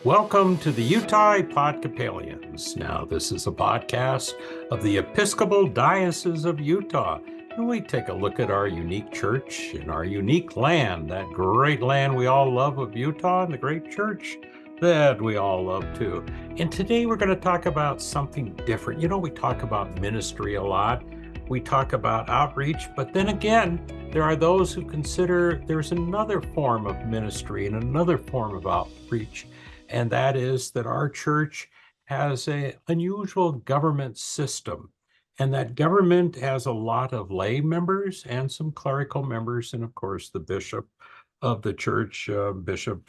Welcome to the Utah Epodcopalians. Now, this is a podcast of the Episcopal Diocese of Utah, and we take a look at our unique church and our unique land, that great land we all love of Utah, and the great church that we all love too. And today we're going to talk about something different. You know, we talk about ministry a lot. We talk about outreach, but then again, there are those who consider there's another form of ministry and another form of outreach. And that is that our church has an unusual government system, and that government has a lot of lay members and some clerical members, and of course the bishop of the church, Bishop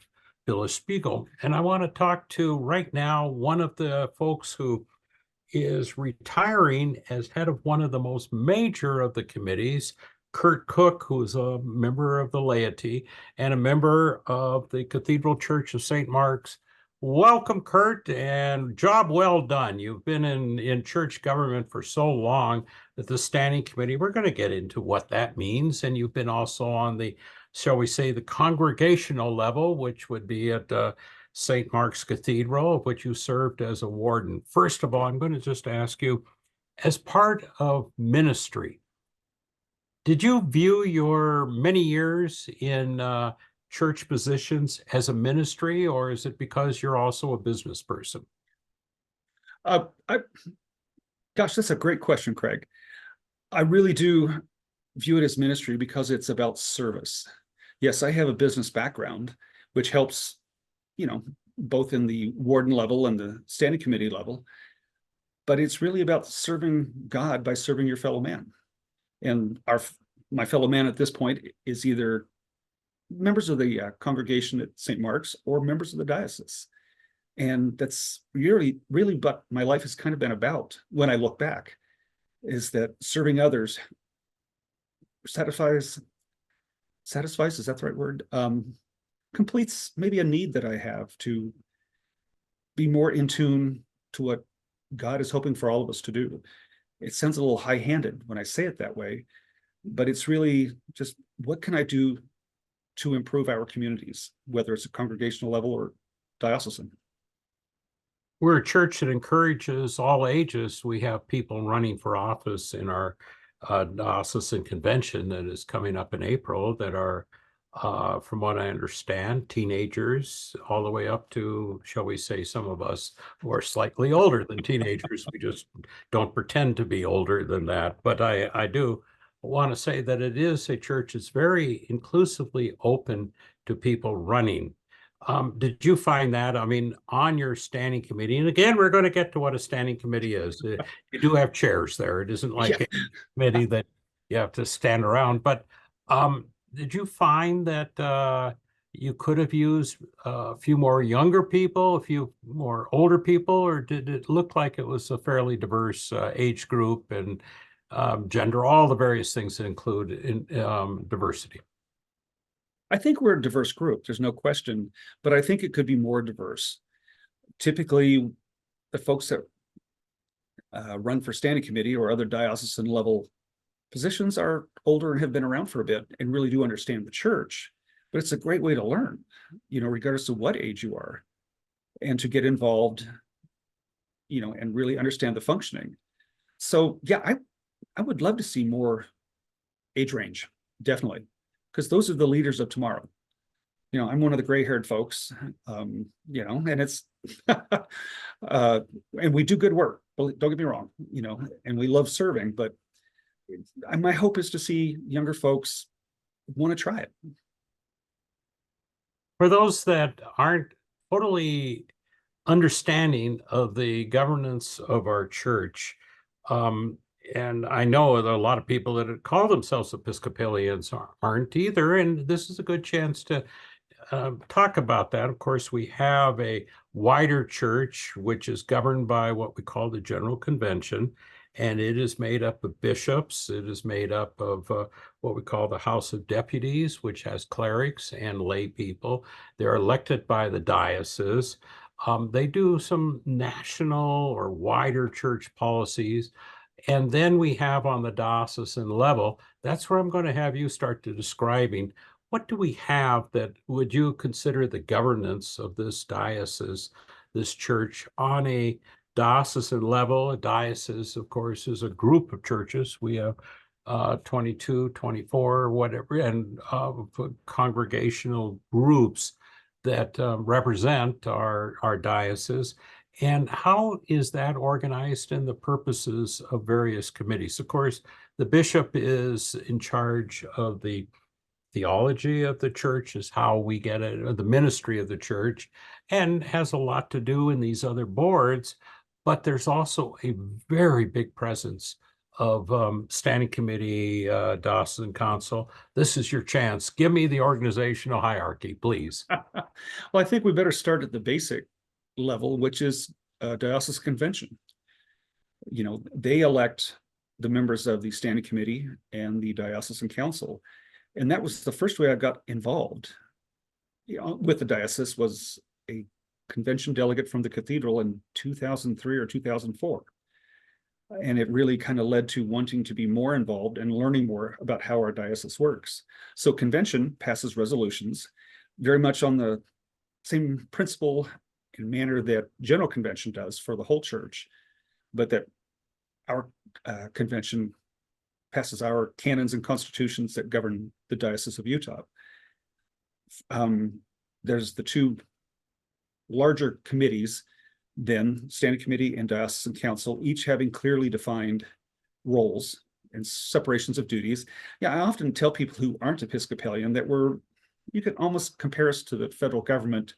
Phyllis Spiegel. And I want to talk to right now one of the folks who is retiring as head of one of the most major of the committees, Kurt Cook, who is a member of the laity and a member of the Cathedral Church of St. Mark's. Welcome, Kurt, and job well done. You've been in church government for so long that the standing committee, we're going to get into what that means. And you've been also on the, shall we say, the congregational level, which would be at St. Mark's Cathedral, of which you served as a warden. First of all, I'm going to just ask you, as part of ministry, did you view your many years in church positions as a ministry, or is it because you're also a business person? Gosh, that's a great question, Craig. I really do view it as ministry because it's about service. Yes, I have a business background, which helps, both in the warden level and the standing committee level, but it's really about serving God by serving your fellow man. And my fellow man at this point is either members of the congregation at St. Mark's or members of the diocese. And that's really what my life has kind of been about when I look back, is that serving others satisfies, is that the right word? Completes maybe a need that I have to be more in tune to what God is hoping for all of us to do. It sounds a little high-handed when I say it that way, but it's really just, what can I do to improve our communities, whether it's a congregational level or diocesan? We're a church that encourages all ages. We have people running for office in our diocesan convention that is coming up in April that are, from what I understand, teenagers all the way up to, shall we say, some of us who are slightly older than teenagers. We just don't pretend to be older than that. But I do want to say that it is a church that's very inclusively open to people running. Did you find that, on your standing committee? And again, we're going to get to what a standing committee is. You do have chairs there. It isn't like a committee that you have to stand around. But did you find that you could have used a few more younger people, a few more older people, or did it look like it was a fairly diverse age group and gender, all the various things that include in diversity? I think we're a diverse group, there's no question, but I think it could be more diverse. Typically, the folks that run for standing committee or other diocesan level positions are older and have been around for a bit and really do understand the church, but it's a great way to learn, regardless of what age you are, and to get involved, and really understand the functioning. So yeah, I would love to see more age range, definitely, because those are the leaders of tomorrow. I'm one of the gray-haired folks, and it's, and we do good work, don't get me wrong, and we love serving, but my hope is to see younger folks want to try it. For those that aren't totally understanding of the governance of our church, and I know that a lot of people that call themselves Episcopalians aren't either, and this is a good chance to talk about that. Of course, we have a wider church, which is governed by what we call the General Convention, and it is made up of bishops. It is made up of what we call the House of Deputies, which has clerics and lay people. They're elected by the diocese. They do some national or wider church policies. And then we have on the diocesan level, that's where I'm going to have you start to describing what do we have that would you consider the governance of this diocese, this church on a diocesan level? A diocese, of course, is a group of churches. We have 22, 24, whatever, and congregational groups that represent our diocese. And how is that organized in the purposes of various committees? Of course, the bishop is in charge of the theology of the church, is how we get it, or the ministry of the church, and has a lot to do in these other boards. But there's also a very big presence of standing committee, diocesan council. This is your chance. Give me the organizational hierarchy, please. Well, I think we better start at the basic level, which is diocesan convention. You know, they elect the members of the standing committee and the diocesan council. And that was the first way I got involved, you know, with the diocese. Was a convention delegate from the cathedral in 2003 or 2004. And it really kind of led to wanting to be more involved and learning more about how our diocese works. So convention passes resolutions very much on the same principle and manner that general convention does for the whole church, but that our convention passes our canons and constitutions that govern the Diocese of Utah. There's the two larger committees, then standing committee and diocesan council, each having clearly defined roles and separations of duties. Yeah, I often tell people who aren't Episcopalian that you can almost compare us to the federal government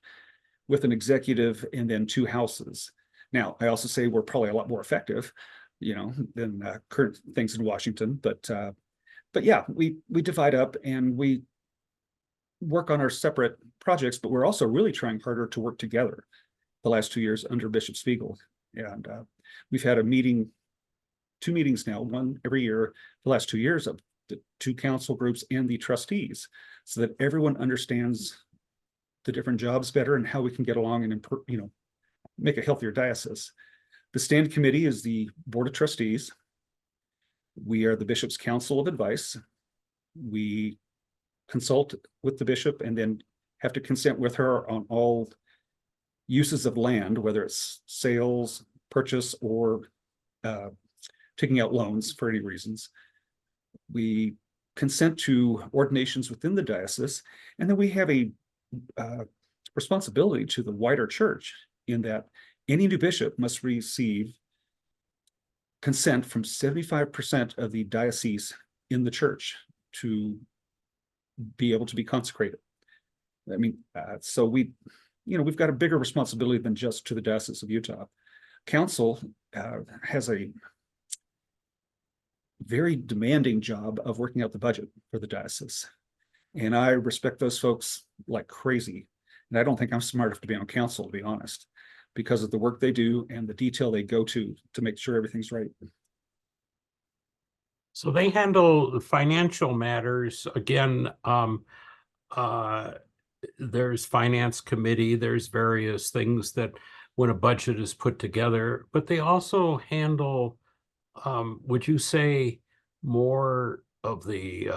with an executive and then two houses. Now, I also say we're probably a lot more effective, you know, than current things in Washington. But yeah, we divide up and we work on our separate projects, but we're also really trying harder to work together the last 2 years under Bishop Spiegel. And we've had two meetings now, one every year, the last 2 years, of the two council groups and the trustees, so that everyone understands the different jobs better and how we can get along and make a healthier diocese. The stand committee is the board of trustees. We are the bishop's council of advice. We consult with the bishop and then have to consent with her on all uses of land, whether it's sales, purchase, or taking out loans for any reasons. We consent to ordinations within the diocese, and then we have a responsibility to the wider church in that any new bishop must receive consent from 75% of the diocese in the church to be able to be consecrated. I mean, so we've got a bigger responsibility than just to the Diocese of Utah. Council has a very demanding job of working out the budget for the diocese. And I respect those folks like crazy. And I don't think I'm smart enough to be on council, to be honest, because of the work they do and the detail they go to make sure everything's right. So they handle the financial matters. Again, there's finance committee, there's various things that when a budget is put together, but they also handle, would you say, more of the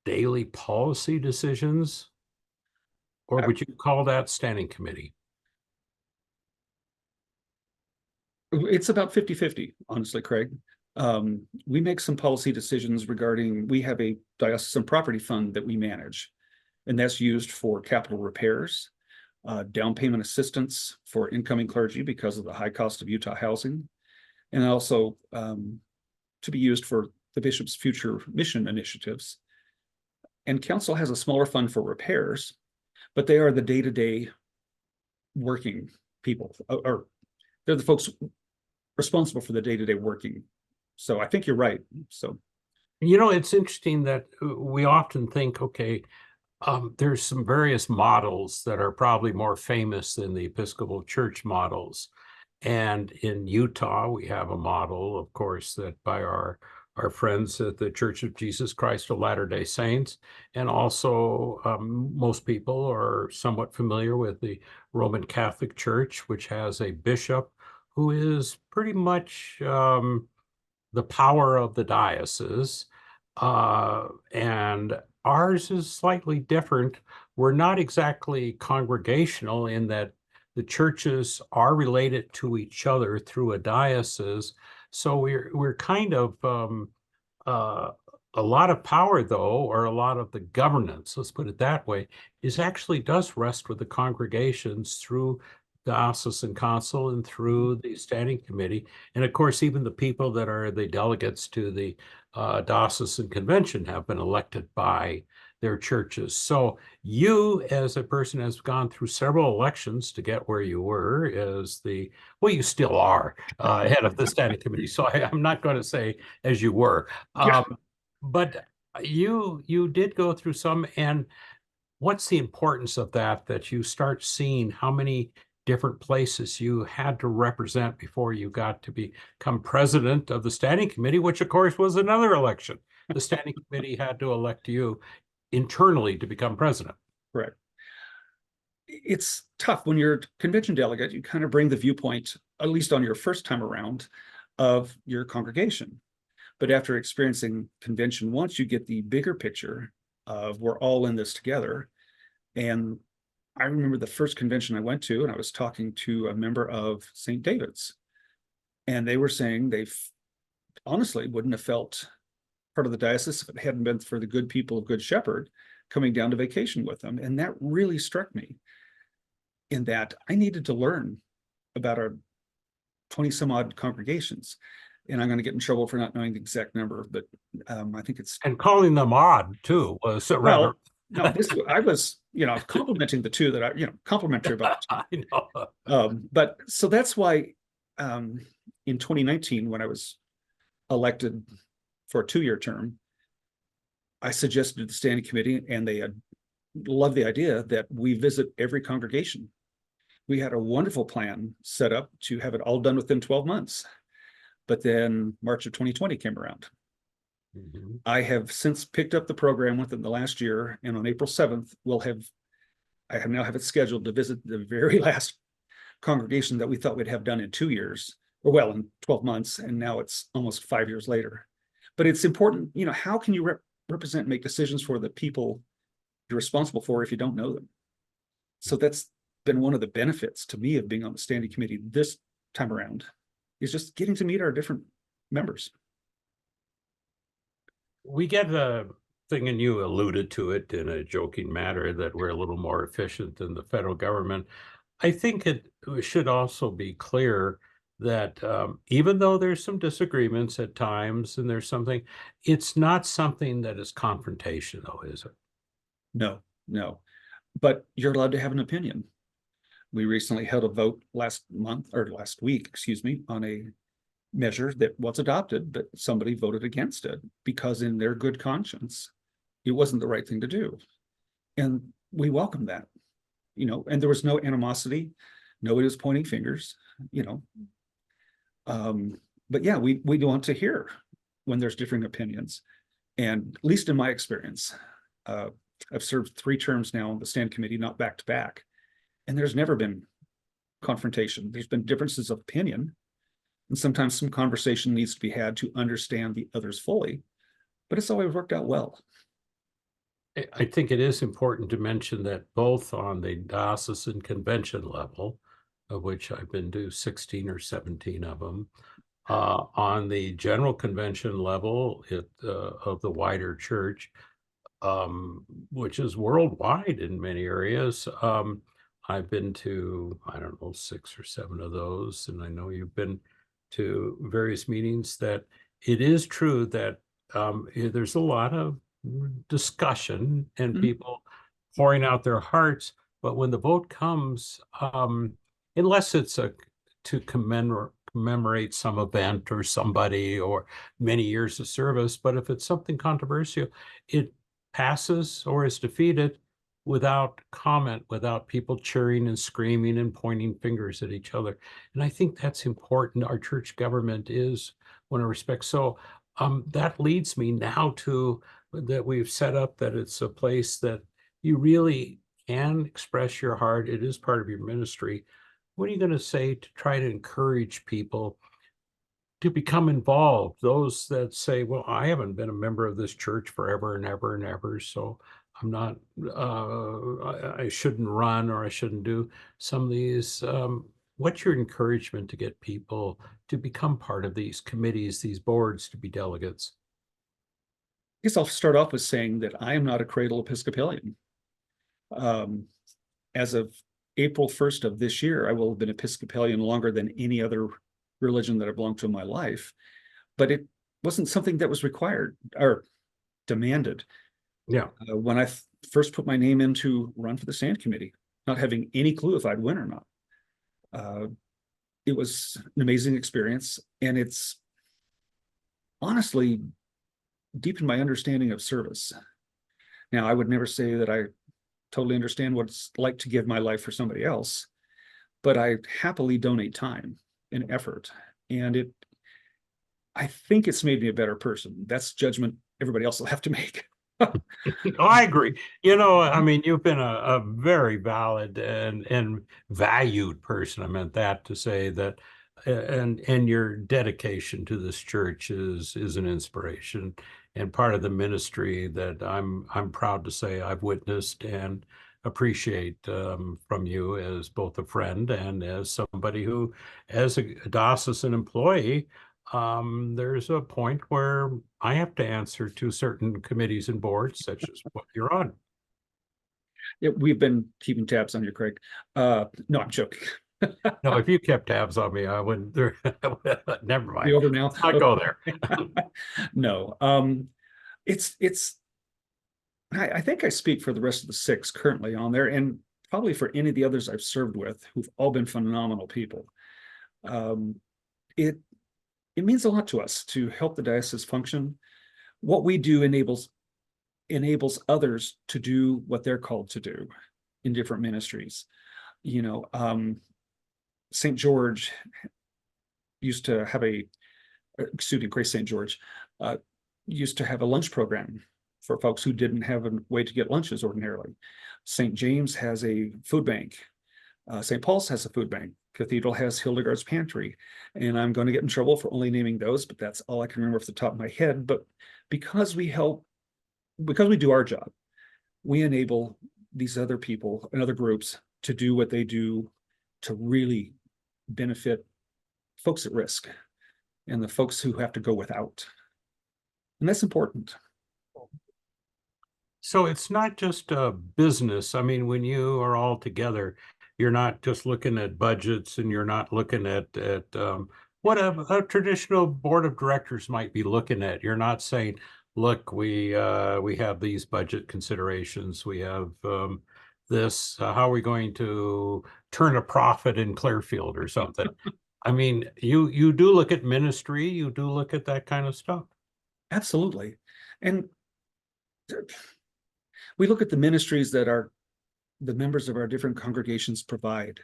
daily policy decisions? Or would you call that standing committee? It's about 50-50, honestly, Craig. We make some policy decisions regarding, we have a diocesan property fund that we manage, and that's used for capital repairs, down payment assistance for incoming clergy because of the high cost of Utah housing, and also to be used for the bishop's future mission initiatives. And council has a smaller fund for repairs, but they are the day-to-day working people, or they're the folks responsible for the day-to-day working. So I think you're right. So, it's interesting that we often think, okay, there's some various models that are probably more famous than the Episcopal Church models. And in Utah, we have a model, of course, that by our friends at the Church of Jesus Christ of Latter-day Saints, and also most people are somewhat familiar with the Roman Catholic Church, which has a bishop who is pretty much the power of the diocese. And Ours is slightly different. We're not exactly congregational in that the churches are related to each other through a diocese. So we're kind of uh, a lot of power, though, or a lot of the governance, let's put it that way, is actually does rest with the congregations through diocesan council and through the standing committee. And of course, even the people that are the delegates to the diocesan convention have been elected by their churches. So you, as a person, has gone through several elections to get where you were as well, you still are head of the standing committee. So I'm not going to say as you were. Yeah. But you did go through some, and what's the importance of that you start seeing how many different places you had to represent before you got to become president of the standing committee, which of course was another election. The standing committee had to elect you internally to become president. Correct. It's tough when you're a convention delegate. You kind of bring the viewpoint, at least on your first time around, of your congregation. But after experiencing convention once, you get the bigger picture of we're all in this together. And I remember the first convention I went to, and I was talking to a member of St. David's, and they were saying they honestly wouldn't have felt part of the diocese if it hadn't been for the good people of Good Shepherd coming down to vacation with them. And that really struck me, in that I needed to learn about our 20 some odd congregations. And I'm going to get in trouble for not knowing the exact number, but I think it's. And calling them odd too was rather. No, I was, complimenting the two that complimentary about. I know. But so that's why in 2019, when I was elected for a 2-year term, I suggested to the standing committee, and they loved the idea that we visit every congregation. We had a wonderful plan set up to have it all done within 12 months. But then March of 2020 came around. Mm-hmm. I have since picked up the program within the last year, and on April 7th, I now have it scheduled to visit the very last congregation that we thought we'd have done in 2 years, or well, in 12 months, and now it's almost 5 years later. But it's important, how can you represent and make decisions for the people you're responsible for if you don't know them? So that's been one of the benefits to me of being on the standing committee this time around, is just getting to meet our different members. We get the thing, and you alluded to it in a joking manner, that we're a little more efficient than the federal government. I think it should also be clear that even though there's some disagreements at times and there's something, it's not something that is confrontational, is it? No. But you're allowed to have an opinion. We recently held a vote last week, on a measure that was adopted, but somebody voted against it because in their good conscience, it wasn't the right thing to do. And we welcome that, and there was no animosity. Nobody was pointing fingers, but yeah, we want to hear when there's differing opinions. And at least in my experience, I've served 3 terms now on the stand committee, not back to back. And there's never been confrontation. There's been differences of opinion. And sometimes some conversation needs to be had to understand the others fully. But it's always worked out well. I think it is important to mention that both on the diocesan convention level, of which I've been to 16 or 17 of them, on the general convention level of the wider church, which is worldwide in many areas. I've been to, 6 or 7 of those, and I know you've been to various meetings. That it is true that there's a lot of discussion and people pouring out their hearts, but when the vote comes, unless it's to commemorate some event or somebody or many years of service, but if it's something controversial, it passes or is defeated without comment, without people cheering and screaming and pointing fingers at each other. And I think that's important. Our church government is one of respect. So that leads me now to that we've set up that it's a place that you really can express your heart. It is part of your ministry. What are you going to say to try to encourage people to become involved. Those that say, well, I haven't been a member of this church forever and ever and ever, so I'm not, I shouldn't run or I shouldn't do some of these. What's your encouragement to get people to become part of these committees, these boards, to be delegates? I guess I'll start off with saying that I am not a cradle Episcopalian. As of April 1st of this year, I will have been Episcopalian longer than any other religion that I belonged to in my life, but it wasn't something that was required or demanded. Yeah. When I first put my name in to run for the stand committee, not having any clue if I'd win or not, it was an amazing experience, and it's honestly deepened my understanding of service. Now, I would never say that I totally understand what it's like to give my life for somebody else, but I happily donate time and effort. And I think it's made me a better person. That's judgment everybody else will have to make. Oh, I agree. I mean, you've been a very valid and valued person. I meant that to say that, and your dedication to this church is an inspiration and part of the ministry that I'm proud to say I've witnessed and appreciate from you as both a friend and as somebody who, as a diocesan employee, there's a point where I have to answer to certain committees and boards, such as what you're on. We've been keeping tabs on you, Craig. No, I'm joking. No, if you kept tabs on me, I wouldn't. Never mind. You over now? I'll go there. No, I think I speak for the rest of the 6 currently on there, and probably for any of the others I've served with, who've all been phenomenal people. It means a lot to us to help the diocese function. What we do enables others to do what they're called to do in different ministries. St. George used to have Grace St. George used to have a lunch program for folks who didn't have a way to get lunches ordinarily. St. James has a food bank. St. Paul's has a food bank. Cathedral has Hildegard's Pantry. And I'm going to get in trouble for only naming those, but that's all I can remember off the top of my head. But because we do our job, we enable these other people and other groups to do what they do to really benefit folks at risk and the folks who have to go without. And that's important. So it's not just a business. I mean, when you are all together, you're not just looking at budgets and you're not looking at what a traditional board of directors might be looking at. You're not saying, look, we have these budget considerations. We have this. How are we going to turn a profit in Clearfield or something? I mean, you do look at ministry. You do look at that kind of stuff. Absolutely. And we look at the ministries that the members of our different congregations provide.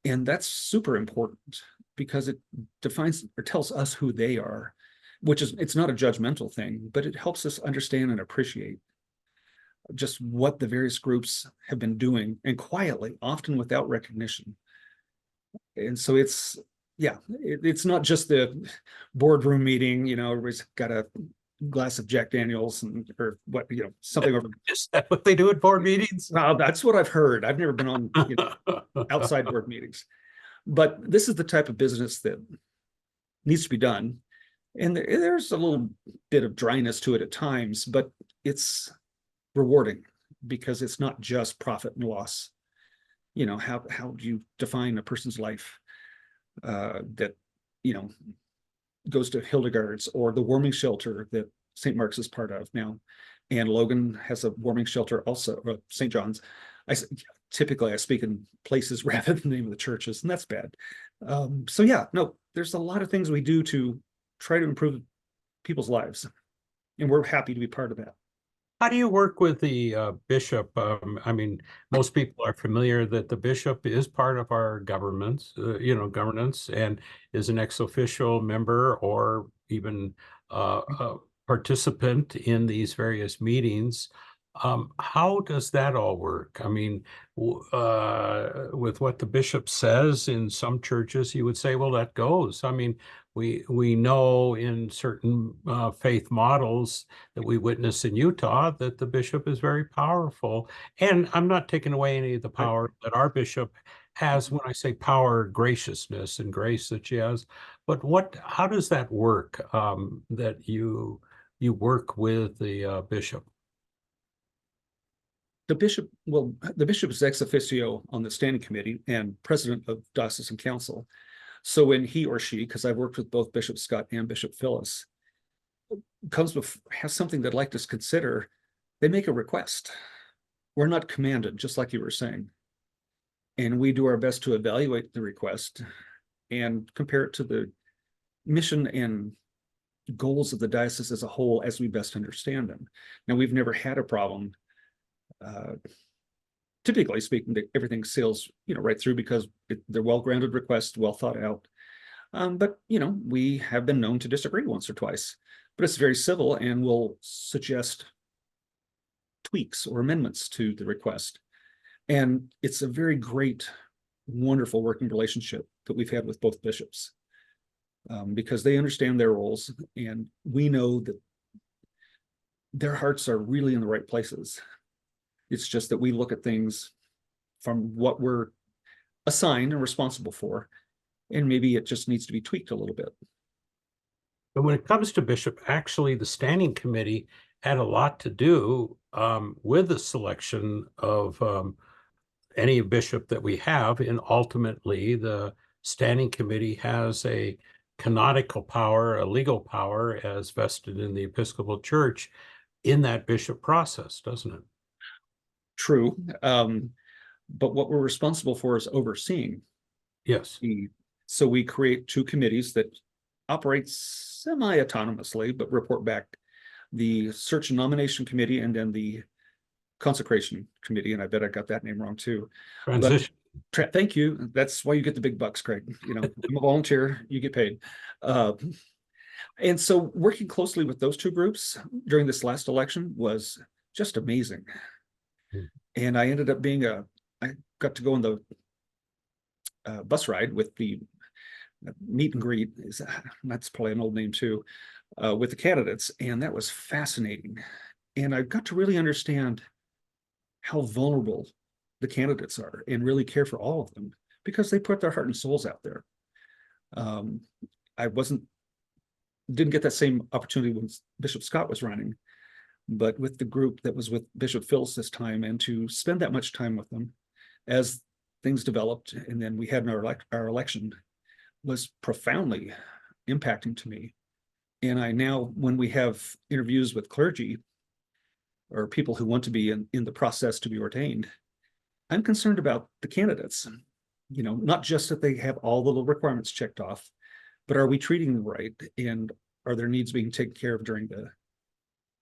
And that's super important because it defines or tells us who they are, it's not a judgmental thing, but it helps us understand and appreciate just what the various groups have been doing, and quietly, often without recognition. And so it's not just the boardroom meeting, everybody's got a glass of Jack Daniels or what, something over. Is that what they do at board meetings? Well, that's what I've heard. I've never been on outside board meetings, but this is the type of business that needs to be done. And there's a little bit of dryness to it at times, but it's rewarding because it's not just profit and loss. How do you define a person's life that, goes to Hildegard's or the warming shelter that St. Mark's is part of now. And Logan has a warming shelter also, St. John's. Typically I speak in places rather than the name of the churches, and that's bad. There's a lot of things we do to try to improve people's lives, and we're happy to be part of that. How do you work with the bishop? I mean, most people are familiar that the bishop is part of our governance and is an ex officio member or even a participant in these various meetings. How does that all work? I mean, with what the bishop says in some churches, you would say, well, that goes. I mean, we know in certain faith models that we witness in Utah that the bishop is very powerful. And I'm not taking away any of the Right. power that our bishop has. When I say power, graciousness and grace that she has. But how does that work? That you work with the bishop? The bishop is ex officio on the standing committee and president of diocesan council. So when he or she, because I've worked with both Bishop Scott and Bishop Phyllis, has something they'd like to consider, they make a request. We're not commanded, just like you were saying. And we do our best to evaluate the request and compare it to the mission and goals of the diocese as a whole as we best understand them. Now, we've never had a problem. Typically speaking, everything sails right through because they're well-grounded requests, well thought out. But we have been known to disagree once or twice, but it's very civil and we'll suggest tweaks or amendments to the request. And it's a very great, wonderful working relationship that we've had with both bishops, because they understand their roles and we know that their hearts are really in the right places. It's just that we look at things from what we're assigned and responsible for, and maybe it just needs to be tweaked a little bit. But when it comes to bishop, actually, the standing committee had a lot to do with the selection of any bishop that we have. And ultimately, the standing committee has a canonical power, a legal power as vested in the Episcopal Church in that bishop process, doesn't it? True. But what we're responsible for is overseeing. Yes. So we create two committees that operate semi-autonomously, but report back: the search and nomination committee and then the consecration committee. And I bet I got that name wrong too. Transition. But thank you. That's why you get the big bucks, Craig. I'm a volunteer, you get paid. And so working closely with those two groups during this last election was just amazing. And I ended up I got to go on the bus ride with the meet and greet. That's probably an old name too, with the candidates. And that was fascinating. And I got to really understand how vulnerable the candidates are and really care for all of them because they put their heart and souls out there. I didn't get that same opportunity when Bishop Scott was running, but with the group that was with Bishop Phil's this time, and to spend that much time with them as things developed, and then we had our election, was profoundly impacting to me. And I now, when we have interviews with clergy or people who want to be in the process to be ordained, I'm concerned about the candidates. Not just that they have all the little requirements checked off, but are we treating them right? And are their needs being taken care of during the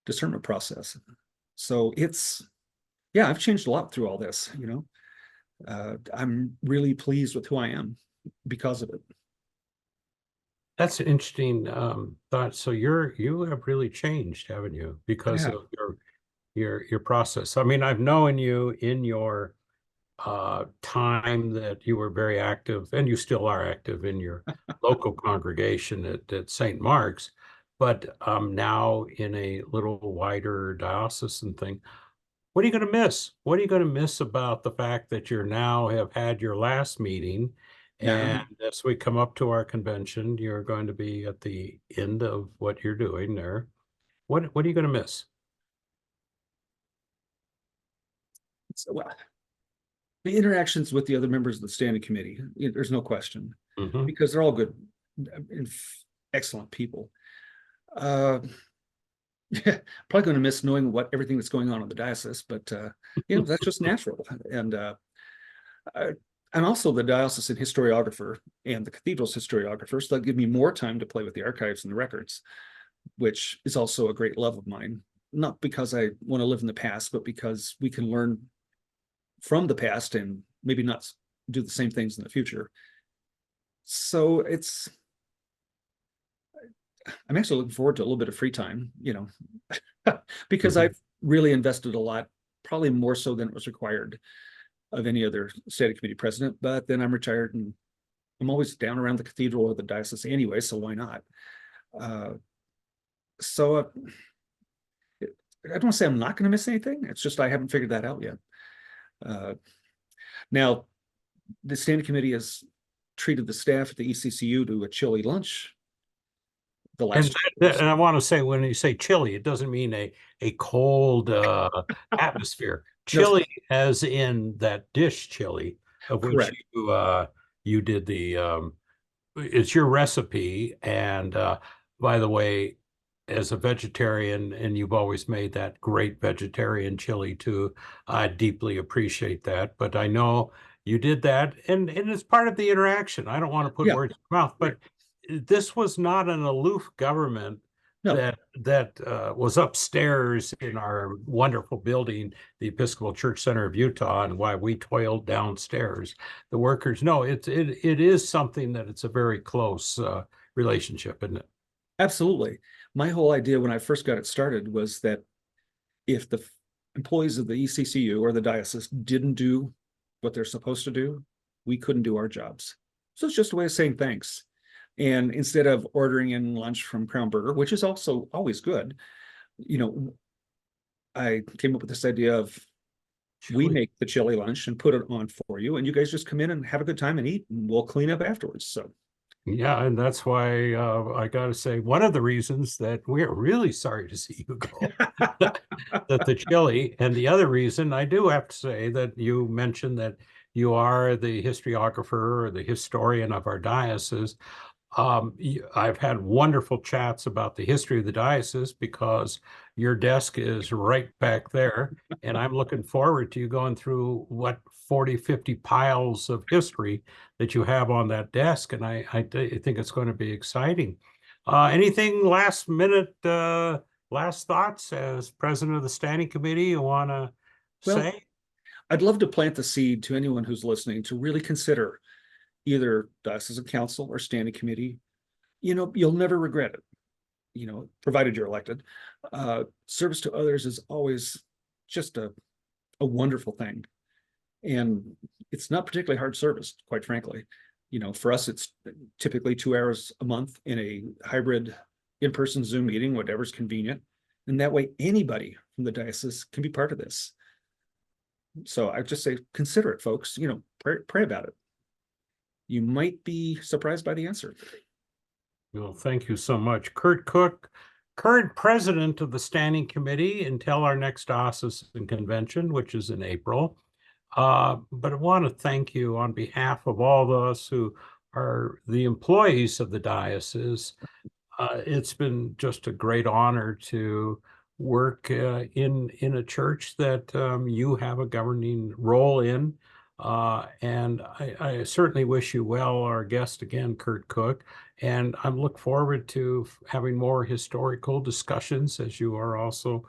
discernment process? So I've changed a lot through all this. I'm really pleased with who I am because of it. That's an interesting thought. So you have really changed, haven't you? Because of your process. I mean, I've known you in your time that you were very active, and you still are active in your local congregation at St. Mark's, but now in a little wider diocesan thing. What are you going to miss? What are you going to miss about the fact that you now have had your last meeting? And as we come up to our convention, you're going to be at the end of what you're doing there. What are you going to miss? Well, the interactions with the other members of the standing committee, there's no question, because they're all good, excellent people. Probably going to miss knowing everything that's going on in the diocese, but that's just natural. And I'm also the diocesan historiographer and the cathedral's historiographer, so that give me more time to play with the archives and the records, which is also a great love of mine. Not because I want to live in the past, but because we can learn from the past and maybe not do the same things in the future. So I'm actually looking forward to a little bit of free time, because I've really invested a lot, probably more so than it was required of any other standing committee president. But then I'm retired and I'm always down around the cathedral or the diocese anyway, so why not? So I don't say I'm not going to miss anything. It's just I haven't figured that out yet. Now, the standing committee has treated the staff at the ECCU to a chili lunch the last and I want to say, when you say chili, it doesn't mean a cold atmosphere. Chili, no, as in that dish chili, of which you did the it's your recipe. And by the way, as a vegetarian, and you've always made that great vegetarian chili too, I deeply appreciate that. But I know you did that, and it's part of the interaction. I don't want to put words in your mouth, but this was not an aloof government that was upstairs in our wonderful building, the Episcopal Church Center of Utah, and why we toiled downstairs. The workers, no, it is something that it's a very close relationship, isn't it? Absolutely. My whole idea when I first got it started was that if the employees of the ECCU or the diocese didn't do what they're supposed to do, we couldn't do our jobs. So it's just a way of saying thanks. And instead of ordering in lunch from Crown Burger, which is also always good, I came up with this idea of we make the chili lunch and put it on for you, and you guys just come in and have a good time and eat, and we'll clean up afterwards. So yeah, and that's why I got to say, one of the reasons that we're really sorry to see you go, that the chili, and the other reason I do have to say that you mentioned that you are the historiographer or the historian of our diocese. I've had wonderful chats about the history of the diocese because your desk is right back there. And I'm looking forward to you going through 40, 50 piles of history that you have on that desk. And I think it's going to be exciting. Anything last minute, last thoughts as president of the standing committee you want to say? I'd love to plant the seed to anyone who's listening to really consider either diocesan council or standing committee. You'll never regret it, provided you're elected. Service to others is always just a wonderful thing. And it's not particularly hard service, quite frankly. For us, it's typically 2 hours a month in a hybrid in-person Zoom meeting, whatever's convenient. And that way, anybody from the diocese can be part of this. So I just say, consider it, folks. Pray about it. You might be surprised by the answer. Well, thank you so much. Kurt Cook, current president of the Standing Committee until our next diocesan convention, which is in April. But I want to thank you on behalf of all of us who are the employees of the diocese. It's been just a great honor to work in a church that you have a governing role in. And I certainly wish you well, our guest again, Kurt Cook, and I look forward to having more historical discussions as you are also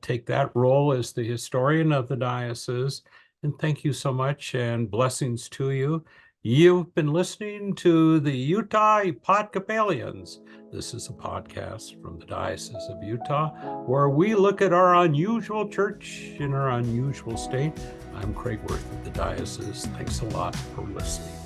take that role as the historian of the diocese. And thank you so much, and blessings to you. You've been listening to the Utah Epodcopalians. This is a podcast from the Diocese of Utah, where we look at our unusual church in our unusual state. I'm Craig Wirth of the diocese. Thanks a lot for listening.